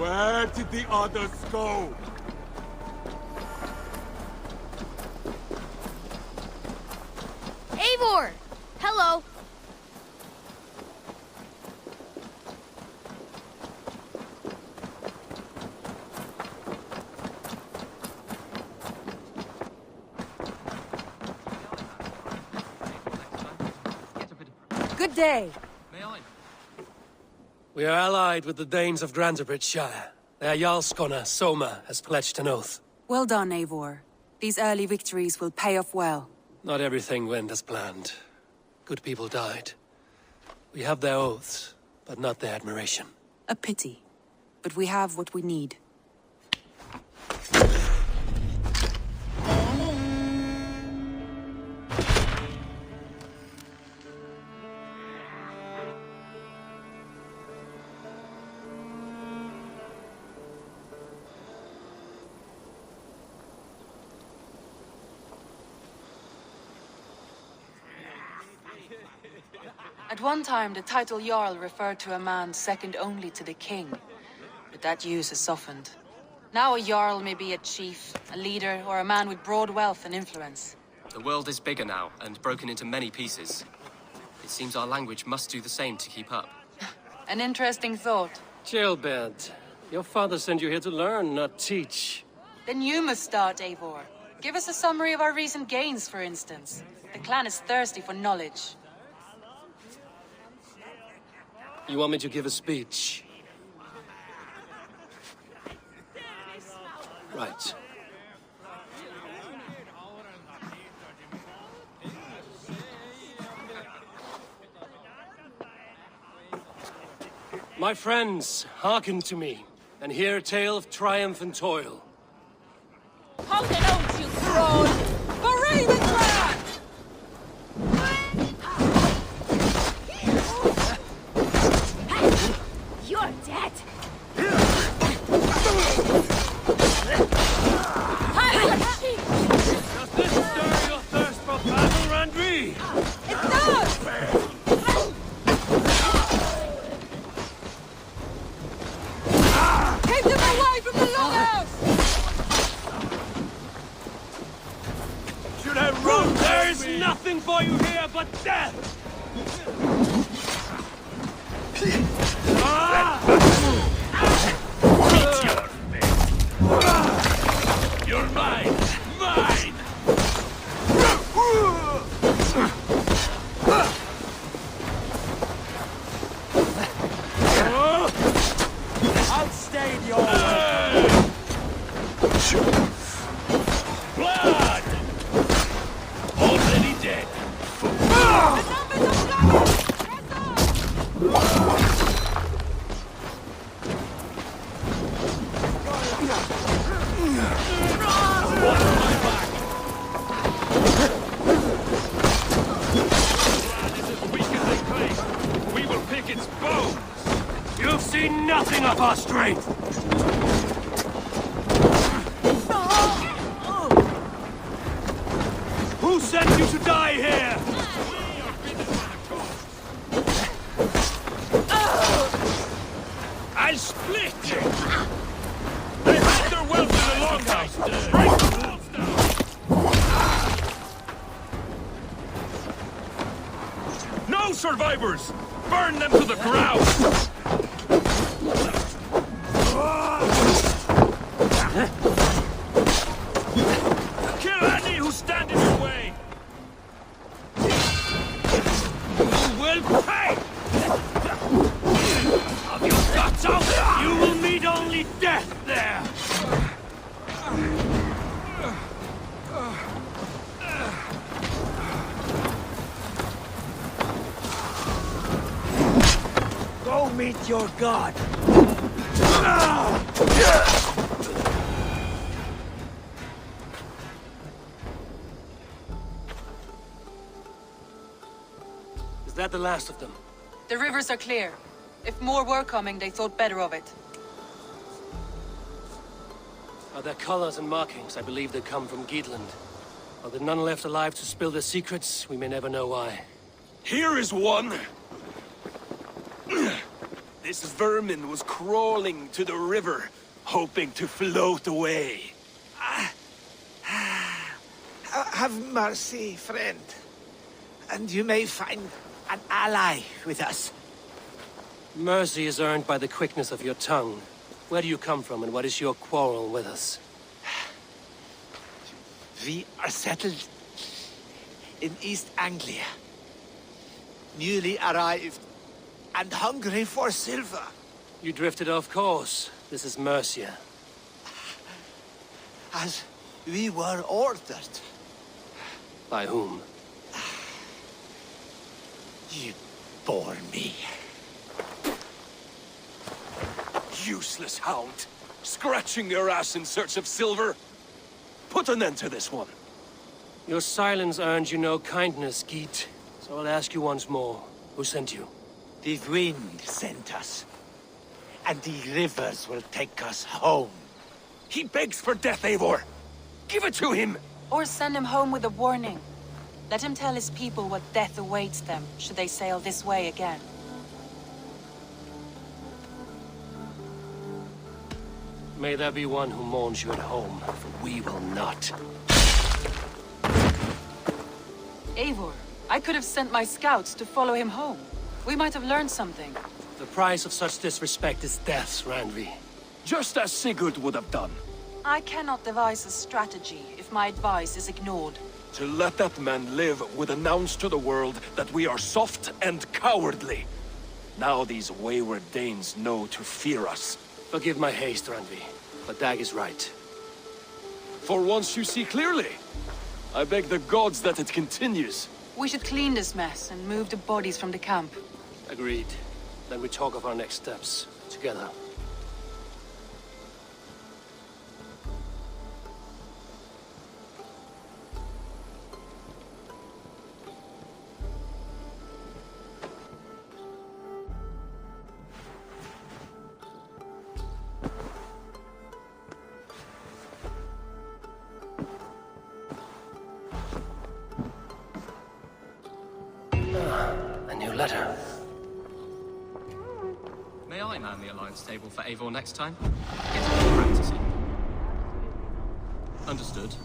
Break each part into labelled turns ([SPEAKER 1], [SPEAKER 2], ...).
[SPEAKER 1] Where did the others go?
[SPEAKER 2] Eivor! Hello!
[SPEAKER 3] Good day.
[SPEAKER 4] We are allied with the Danes of Grantebridgescire. Their Jarlskona, Soma, has pledged an oath.
[SPEAKER 3] Well done, Eivor. These early victories will pay off well.
[SPEAKER 4] Not everything went as planned. Good people died. We have their oaths, but not their admiration.
[SPEAKER 3] A pity. But we have what we need. At one time, the title Jarl referred to a man second only to the king. But that use has softened. Now a Jarl may be a chief, a leader, or a man with broad wealth and influence.
[SPEAKER 5] The world is bigger now, and broken into many pieces. It seems our language must do the same to keep up.
[SPEAKER 3] An interesting thought.
[SPEAKER 4] Chilbert, your father sent you here to learn, not teach.
[SPEAKER 3] Then you must start, Eivor. Give us a summary of our recent gains, for instance. The clan is thirsty for knowledge.
[SPEAKER 4] You want me to give a speech? Right. My friends, hearken to me, and hear a tale of triumph and toil.
[SPEAKER 3] Hold it out, you thrall! For Ravensthorpe!
[SPEAKER 2] You're dead!
[SPEAKER 4] Does this stir your thirst for battle, Wandrie?
[SPEAKER 3] It does! Keep them away from the longhouse!
[SPEAKER 4] Should have run! There is nothing for you here but death! You're mine! Mine!
[SPEAKER 1] I'll stay in your
[SPEAKER 4] Blood! Already dead.
[SPEAKER 1] We will pick its bones!
[SPEAKER 4] You've seen nothing of our strength! Who sent you to die here? I'll split you!
[SPEAKER 1] They had their wealth in the longhouse! Break the walls down! No survivors! Burn them to the ground! Kill any who stand in your way! You will pay!
[SPEAKER 4] Have you guts out? You will meet only death there!
[SPEAKER 1] Go meet your god!
[SPEAKER 4] Is that the last of them?
[SPEAKER 3] The rivers are clear. If more were coming, they thought better of it.
[SPEAKER 4] By their colors and markings, I believe they come from Geatland. Are there none left alive to spill their secrets? We may never know why.
[SPEAKER 1] Here is one! This vermin was crawling to the river, hoping to float away.
[SPEAKER 6] Have mercy, friend. And you may find an ally with us.
[SPEAKER 4] Mercy is earned by the quickness of your tongue. Where do you come from, and what is your quarrel with us?
[SPEAKER 6] We are settled in East Anglia. Newly arrived, and hungry for silver.
[SPEAKER 4] You drifted off course. This is Mercia.
[SPEAKER 6] As we were ordered.
[SPEAKER 4] By whom?
[SPEAKER 6] You bore me.
[SPEAKER 1] Useless hound! Scratching your ass in search of silver! Put an end to this one!
[SPEAKER 4] Your silence earned you no kindness, Geet. So I'll ask you once more. Who sent you?
[SPEAKER 6] The wind sent us. And the rivers will take us home.
[SPEAKER 1] He begs for death, Eivor! Give it to him!
[SPEAKER 3] Or send him home with a warning. Let him tell his people what death awaits them, should they sail this way again.
[SPEAKER 4] May there be one who mourns you at home, for we will not.
[SPEAKER 3] Eivor, I could have sent my scouts to follow him home. We might have learned something.
[SPEAKER 4] The price of such disrespect is death, Wandrie.
[SPEAKER 1] Just as Sigurd would have done.
[SPEAKER 3] I cannot devise a strategy if my advice is ignored.
[SPEAKER 1] To let that man live would announce to the world that we are soft and cowardly. Now these wayward Danes know to fear us.
[SPEAKER 4] Forgive my haste, Wandrie, but Dag is right.
[SPEAKER 1] For once you see clearly. I beg the gods that it continues.
[SPEAKER 3] We should clean this mess and move the bodies from the camp.
[SPEAKER 4] Agreed. Then we talk of our next steps, together. A new letter.
[SPEAKER 5] May I man the alliance table for Eivor next time? Get a bit of practicing. Understood.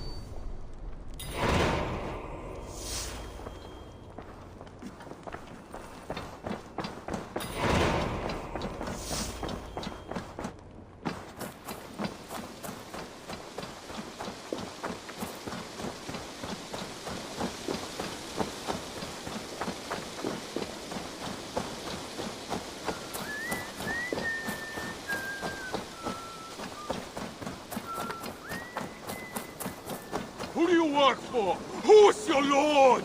[SPEAKER 1] Who do you work for? Who's your lord?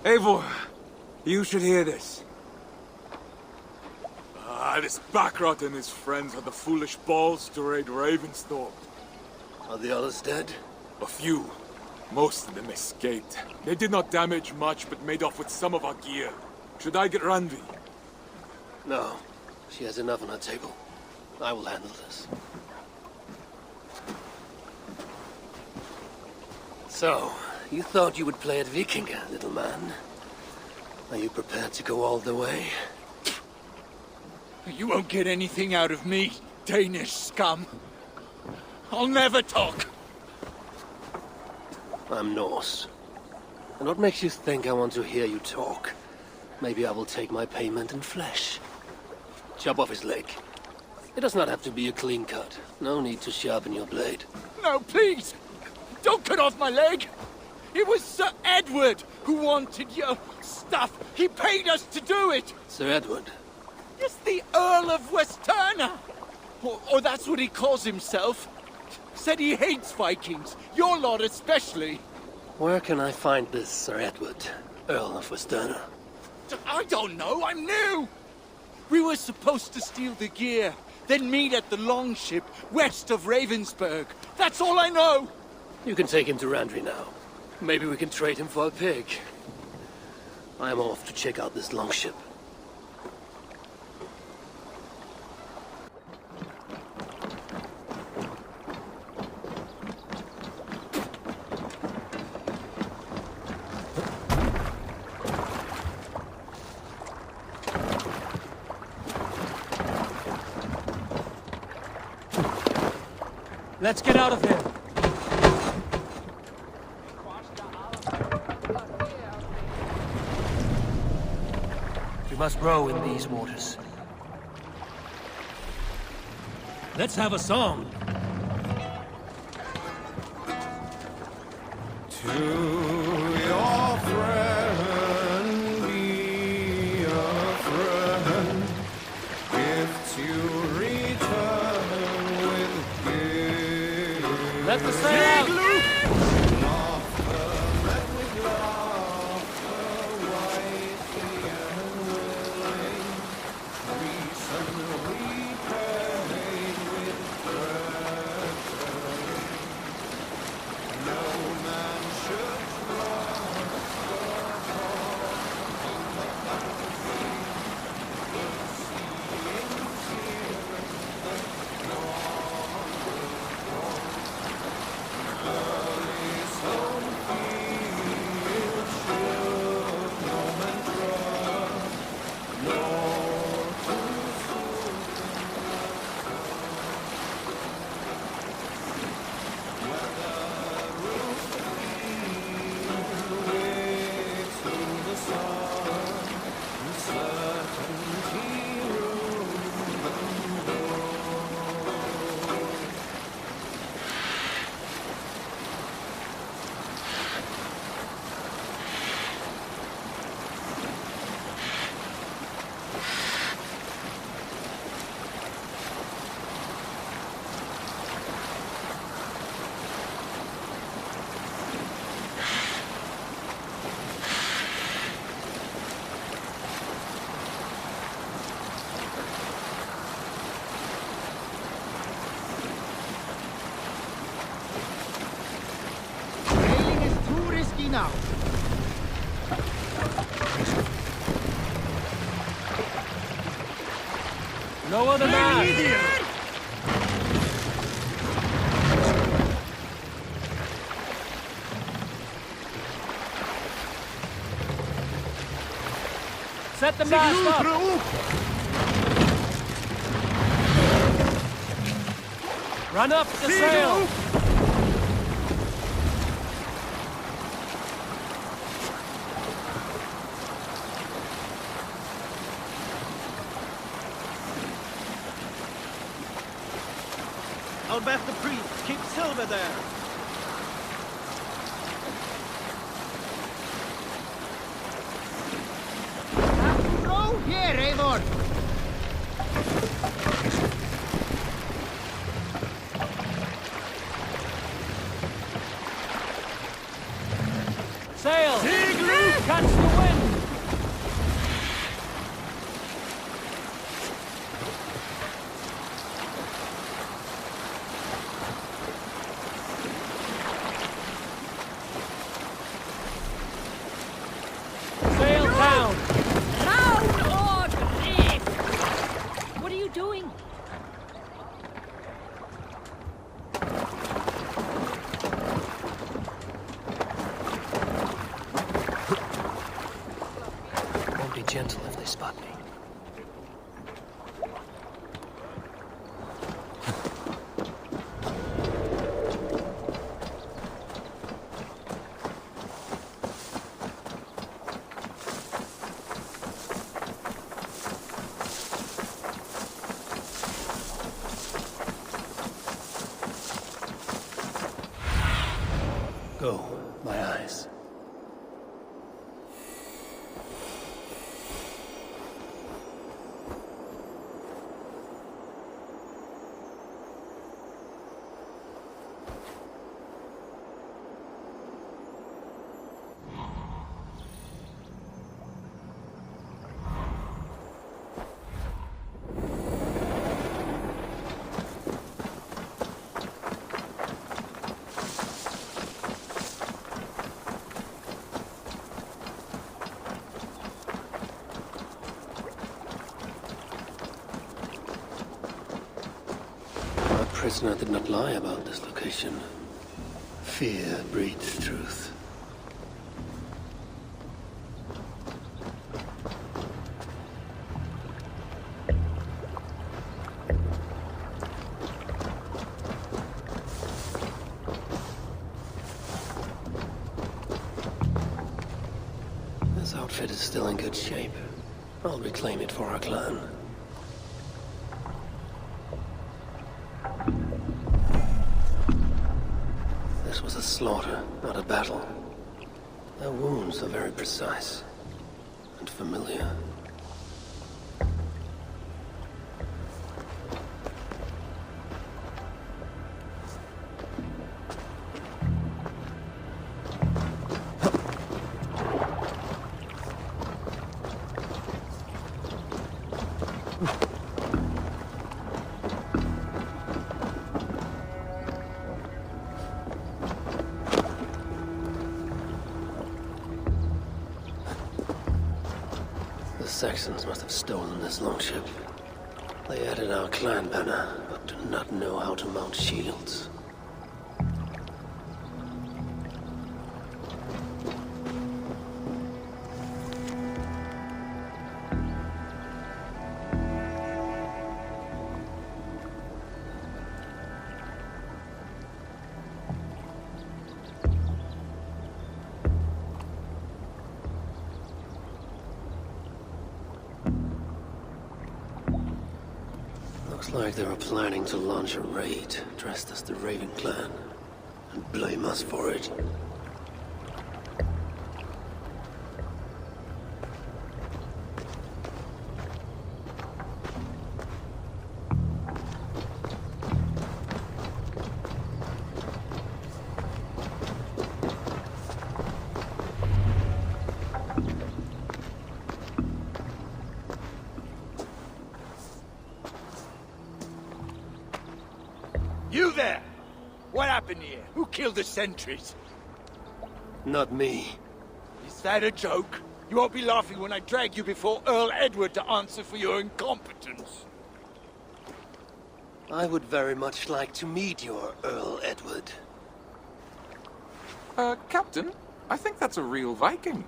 [SPEAKER 7] Eivor, you should hear this.
[SPEAKER 8] This Backrot and his friends had the foolish balls to raid Ravensthorpe.
[SPEAKER 4] Are the others dead?
[SPEAKER 8] A few. Most of them escaped. They did not damage much, but made off with some of our gear. Should I get Randvi?
[SPEAKER 4] No. She has enough on her table. I will handle this. So, you thought you would play at Vikinga, little man? Are you prepared to go all the way?
[SPEAKER 6] You won't get anything out of me, Danish scum. I'll never talk.
[SPEAKER 4] I'm Norse. And what makes you think I want to hear you talk? Maybe I will take my payment in flesh. Chop off his leg. It does not have to be a clean cut. No need to sharpen your blade.
[SPEAKER 6] No, please! Don't cut off my leg! It was Sir Edward who wanted your stuff. He paid us to do it!
[SPEAKER 4] Sir Edward?
[SPEAKER 6] Yes, the Earl of Westerna! Or that's what he calls himself. Said he hates Vikings, your lot especially.
[SPEAKER 4] Where can I find this Sir Edward, Earl of Westerna?
[SPEAKER 6] I don't know, I'm new! We were supposed to steal the gear, then meet at the longship west of Ravensburg. That's all I know!
[SPEAKER 4] You can take him to Wandrie now. Maybe we can trade him for a pig. I'm off to check out this longship. Let's get out of here. We must row in these waters. Let's have a song.
[SPEAKER 9] To your friend, be a friend. If you return with gifts.
[SPEAKER 4] Let the sail out!
[SPEAKER 6] Now.
[SPEAKER 4] No other man! Set the mast up! Run up the sail!
[SPEAKER 6] Albert the priest, keep Silver there. Row here, Eivor.
[SPEAKER 4] Sail! Catch the wind! Gentle if they spot me. Go, my eyes. Prisoner did not lie about this location. Fear breeds truth. This outfit is still in good shape. I'll reclaim it for our clan. This was a slaughter, not a battle. Their wounds are very precise and familiar. The Saxons must have stolen this longship. They added our clan banner, but do not know how to mount shields. Looks like they were planning to launch a raid, dressed as the Raven clan, and blame us for it.
[SPEAKER 6] You there! What happened here? Who killed the sentries?
[SPEAKER 4] Not me.
[SPEAKER 6] Is that a joke? You won't be laughing when I drag you before Earl Edward to answer for your incompetence.
[SPEAKER 4] I would very much like to meet your Earl Edward.
[SPEAKER 7] Captain, I think that's a real Viking.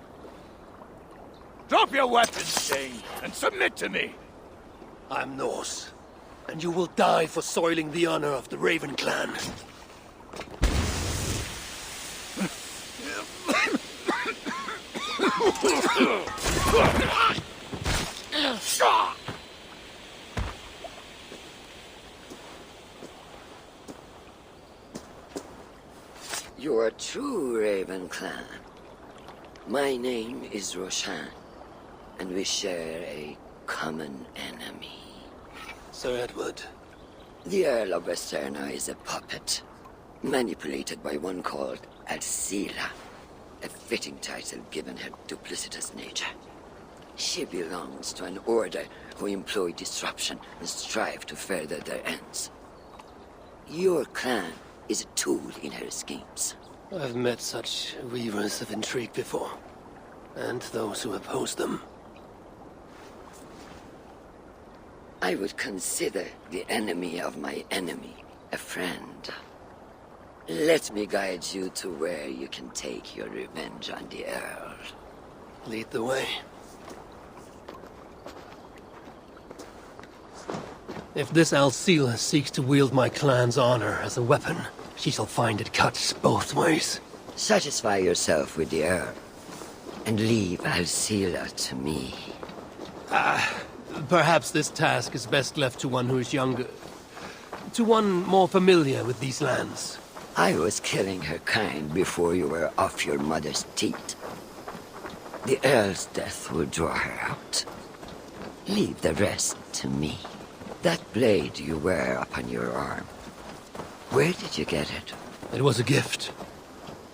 [SPEAKER 6] Drop your weapons, Dane, and submit to me!
[SPEAKER 4] I'm Norse, and you will die for soiling the honor of the Raven clan.
[SPEAKER 10] You are true, Raven clan. My name is Roshan, and we share a common enemy.
[SPEAKER 4] Sir Edward.
[SPEAKER 10] The Earl of Westerna is a puppet, manipulated by one called Alcila, a fitting title given her duplicitous nature. She belongs to an order who employ disruption and strive to further their ends. Your clan is a tool in her schemes.
[SPEAKER 4] I've met such weavers of intrigue before, and those who oppose them.
[SPEAKER 10] I would consider the enemy of my enemy a friend. Let me guide you to where you can take your revenge on the Earl.
[SPEAKER 4] Lead the way. If this Alcila seeks to wield my clan's honor as a weapon, she shall find it cuts both ways.
[SPEAKER 10] Satisfy yourself with the Earl, and leave Alcila to me.
[SPEAKER 4] Perhaps this task is best left to one who is younger. To one more familiar with these lands.
[SPEAKER 10] I was killing her kind before you were off your mother's teat. The Earl's death will draw her out. Leave the rest to me. That blade you wear upon your arm, where did you get it?
[SPEAKER 4] It was a gift.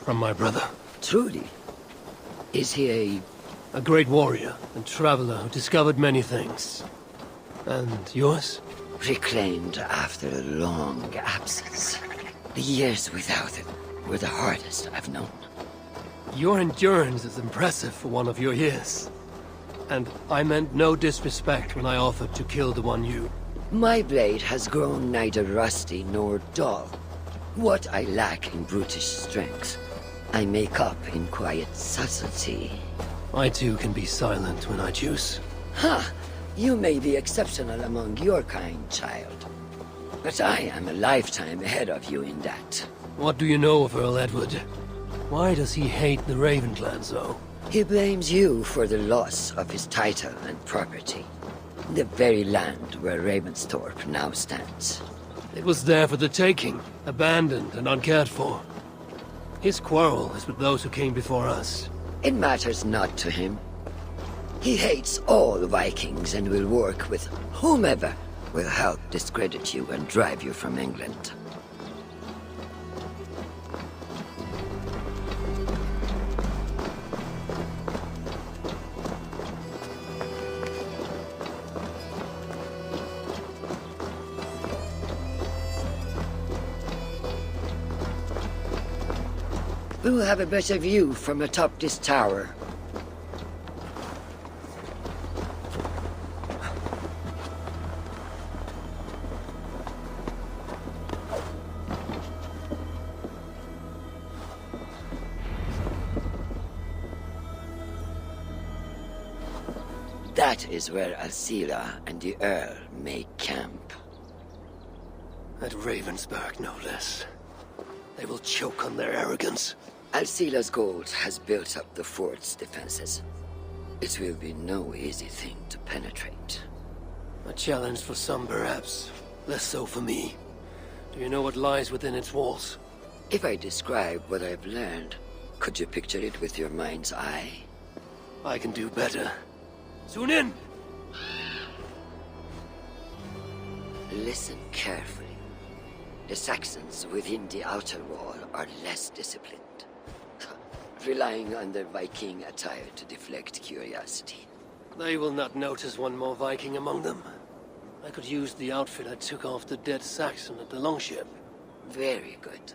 [SPEAKER 4] From my brother.
[SPEAKER 10] Truly? Is he
[SPEAKER 4] a great warrior and traveler who discovered many things. And yours?
[SPEAKER 10] Reclaimed after a long absence. The years without it were the hardest I've known.
[SPEAKER 4] Your endurance is impressive for one of your years. And I meant no disrespect when I offered to kill the one you...
[SPEAKER 10] My blade has grown neither rusty nor dull. What I lack in brutish strength, I make up in quiet subtlety.
[SPEAKER 4] I too can be silent when I choose.
[SPEAKER 10] Ha! You may be exceptional among your kind, child. But I am a lifetime ahead of you in that.
[SPEAKER 4] What do you know of Earl Edward? Why does he hate the Raven clan so?
[SPEAKER 10] He blames you for the loss of his title and property. The very land where Ravensthorpe now stands.
[SPEAKER 4] It was there for the taking, abandoned and uncared for. His quarrel is with those who came before us.
[SPEAKER 10] It matters not to him. He hates all Vikings and will work with whomever will help discredit you and drive you from England. We will have a better view from atop this tower. That is where Alcila and the Earl make camp.
[SPEAKER 4] At Ravensburg, no less. They will choke on their arrogance.
[SPEAKER 10] Alcila's gold has built up the fort's defenses. It will be no easy thing to penetrate.
[SPEAKER 4] A challenge for some, perhaps. Less so for me. Do you know what lies within its walls?
[SPEAKER 10] If I describe what I've learned, could you picture it with your mind's eye?
[SPEAKER 4] I can do better. Soon in!
[SPEAKER 10] Listen carefully. The Saxons within the outer wall are less disciplined, relying on their Viking attire to deflect curiosity.
[SPEAKER 4] They will not notice one more Viking among them. I could use the outfit I took off the dead Saxon at the longship.
[SPEAKER 10] Very good.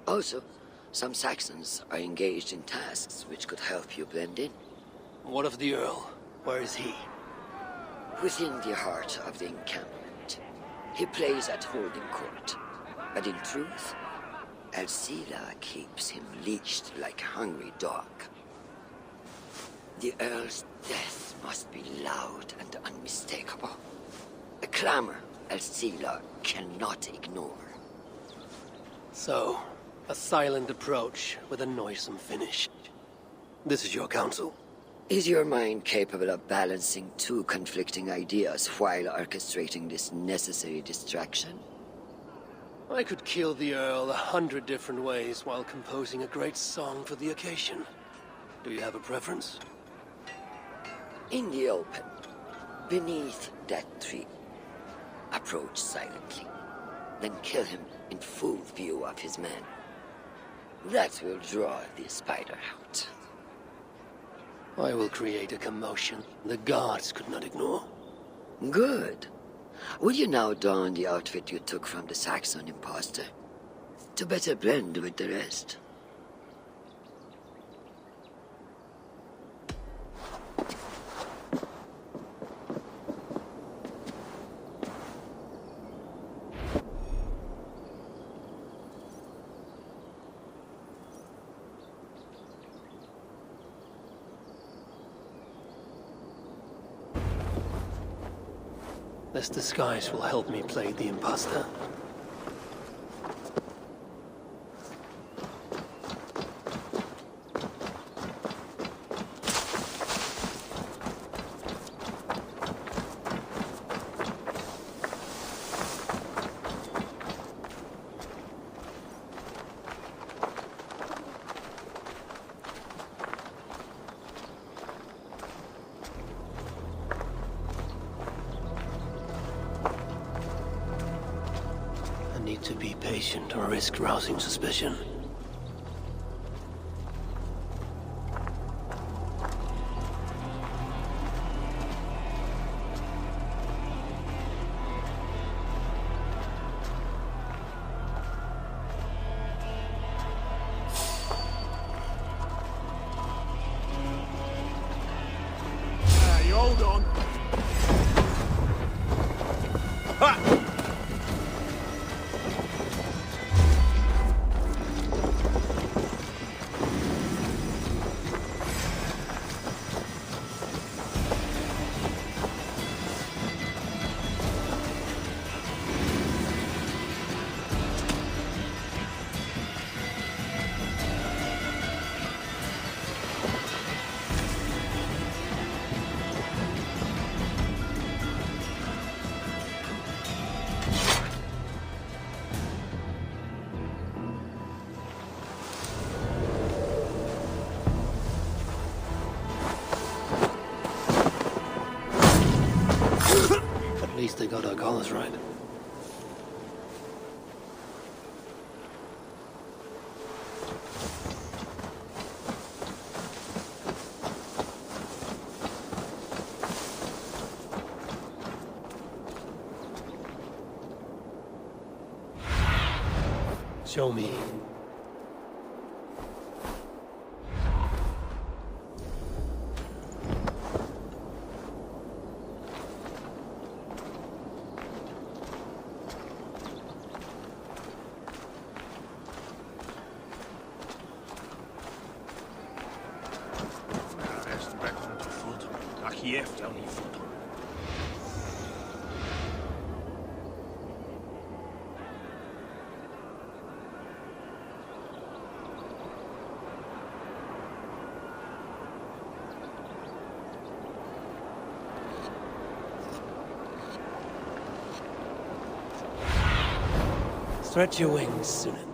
[SPEAKER 10] Also, some Saxons are engaged in tasks which could help you blend in.
[SPEAKER 4] What of the Earl? Where is he?
[SPEAKER 10] Within the heart of the encampment. He plays at holding court, but in truth, Alcila keeps him leashed like a hungry dog. The Earl's death must be loud and unmistakable. A clamor Alcila cannot ignore.
[SPEAKER 4] So, a silent approach with a noisome finish. This is your counsel.
[SPEAKER 10] Is your mind capable of balancing two conflicting ideas while orchestrating this necessary distraction?
[SPEAKER 4] I could kill the Earl 100 different ways while composing a great song for the occasion. Do you have a preference?
[SPEAKER 10] In the open, beneath that tree. Approach silently, then kill him in full view of his men. That will draw the spider out.
[SPEAKER 4] I will create a commotion the guards could not ignore.
[SPEAKER 10] Good. Will you now don the outfit you took from the Saxon imposter? To better blend with the rest.
[SPEAKER 4] This disguise will help me play the imposter. To be patient or risk rousing suspicion.
[SPEAKER 8] You hold on. Ha!
[SPEAKER 4] they got our colors right. Show me. Stretch your wings, Sunan.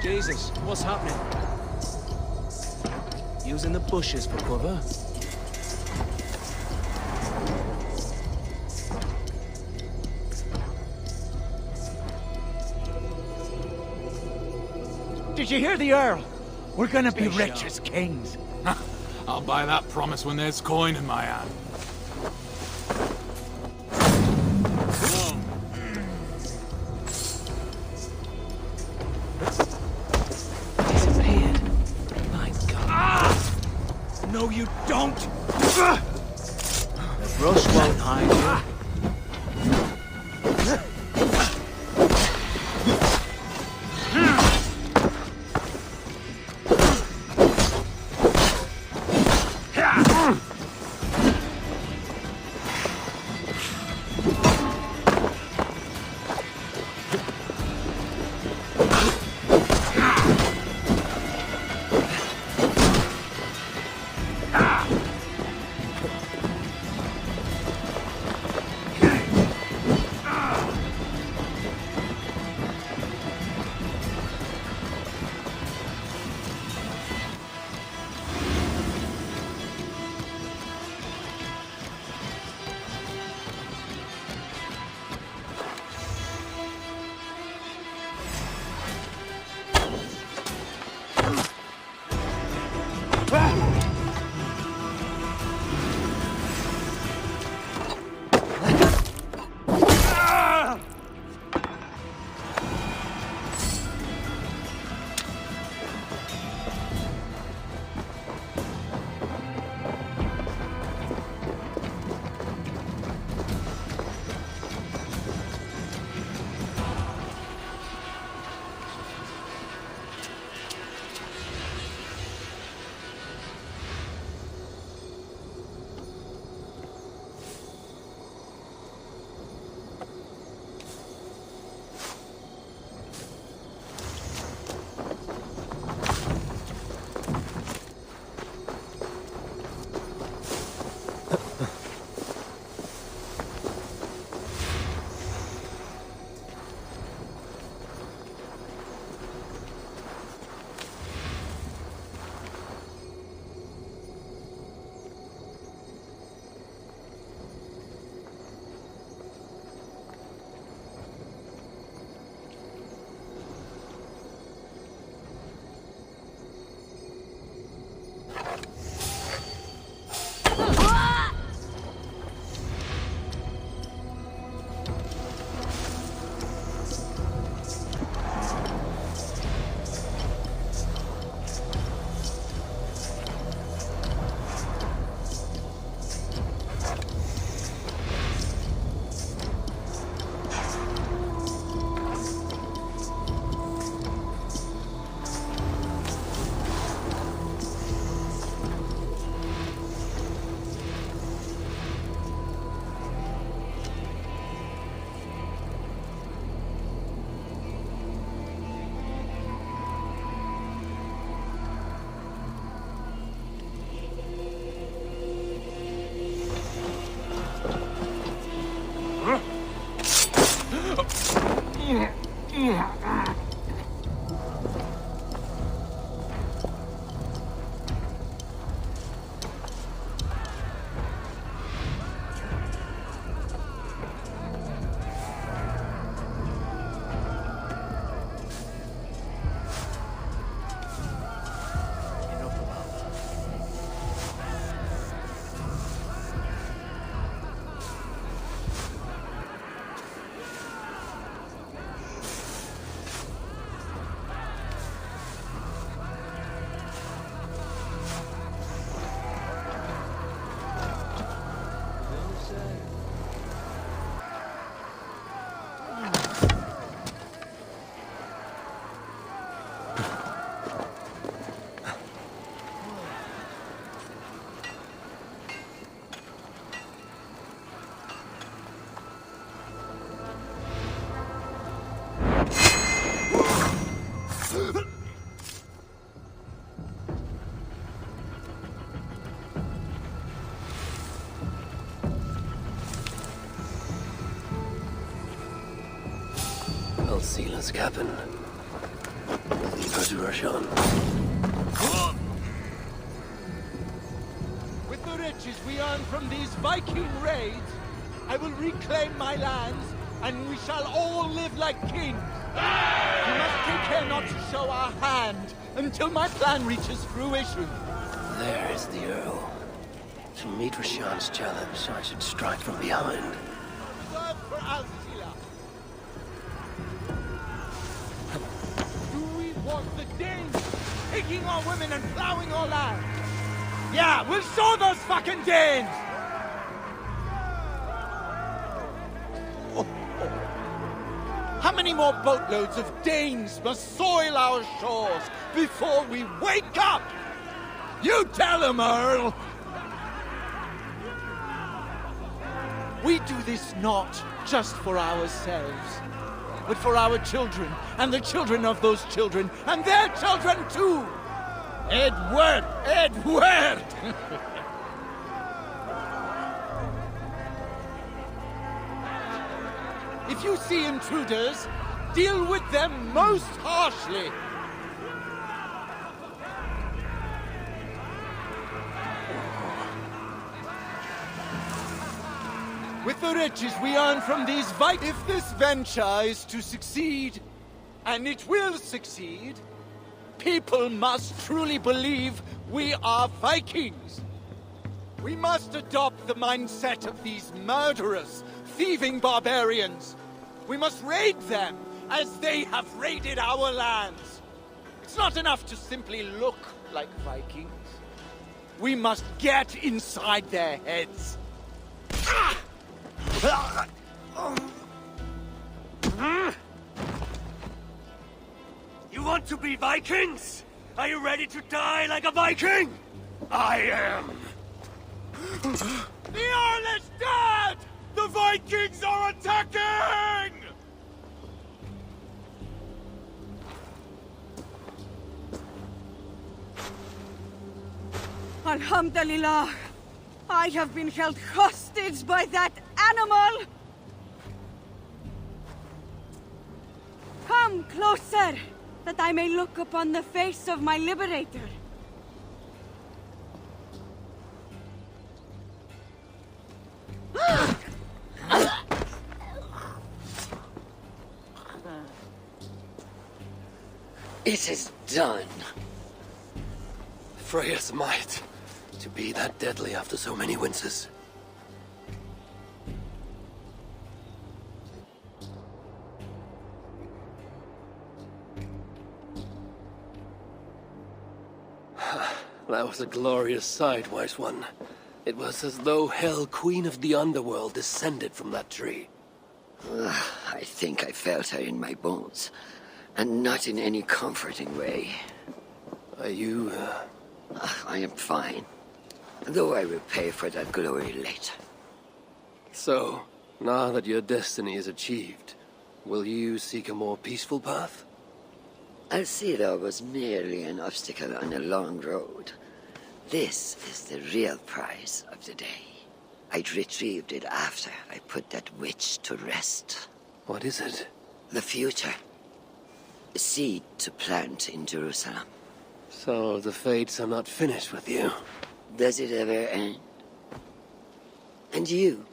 [SPEAKER 11] Jesus, what's happening? Using the bushes for cover?
[SPEAKER 6] Did you hear the Earl? We're gonna be
[SPEAKER 11] Stay
[SPEAKER 6] rich
[SPEAKER 11] sharp.
[SPEAKER 6] as kings.
[SPEAKER 8] I'll buy that promise when there's coin in my hand.
[SPEAKER 11] Disappeared. My God.
[SPEAKER 6] No, you don't!
[SPEAKER 11] The brush won't hide you.
[SPEAKER 4] as Captain. Leave her to Roshan.
[SPEAKER 6] With the riches we earn from these Viking raids, I will reclaim my lands, and we shall all live like kings. We must take care not to show our hand until my plan reaches fruition.
[SPEAKER 4] There is the Earl. To meet Roshan's challenge, I should strike from behind.
[SPEAKER 6] Serve for Alcila. Do we want the Danes taking our women and plowing our land? Yeah, we'll show those fucking Danes! How many more boatloads of Danes must soil our shores before we wake up? You tell them, Earl! We do this not just for ourselves, but for our children, and the children of those children, and their children too! Edward! Edward! If you see intruders, deal with them most harshly. With the riches we earn from these if this venture is to succeed, and it will succeed, people must truly believe we are Vikings. We must adopt the mindset of these murderous, thieving barbarians. We must raid them as they have raided our lands. It's not enough to simply look like Vikings. We must get inside their heads.
[SPEAKER 1] You want to be Vikings? Are you ready to die like a Viking? I am.
[SPEAKER 6] The Earl is dead!
[SPEAKER 8] The Vikings are attacking!
[SPEAKER 12] Alhamdulillah! I have been held hostage by that animal! Come closer, that I may look upon the face of my liberator.
[SPEAKER 10] It is done.
[SPEAKER 4] Freya's might. To be that deadly after so many winters. That was a glorious sight, wise one. It was as though Hell, Queen of the Underworld, descended from that tree.
[SPEAKER 10] I think I felt her in my bones, and not in any comforting way.
[SPEAKER 4] Are you,
[SPEAKER 10] I am fine, though I will pay for that glory later.
[SPEAKER 4] So, now that your destiny is achieved, will you seek a more peaceful path?
[SPEAKER 10] Alcila was merely an obstacle on a long road. This is the real prize of the day. I'd retrieved it after I put that witch to rest.
[SPEAKER 4] What is it?
[SPEAKER 10] The future. A seed to plant in Jerusalem.
[SPEAKER 4] So the fates are not finished with you?
[SPEAKER 10] Does it ever end? And you?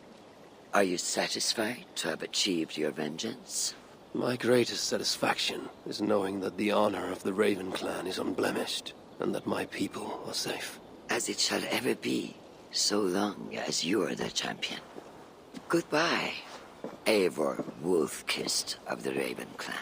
[SPEAKER 10] Are you satisfied to have achieved your vengeance?
[SPEAKER 4] My greatest satisfaction is knowing that the honor of the Raven clan is unblemished, and that my people are safe.
[SPEAKER 10] As it shall ever be, so long as you are the champion. Goodbye, Eivor Wolf-Kissed of the Raven clan.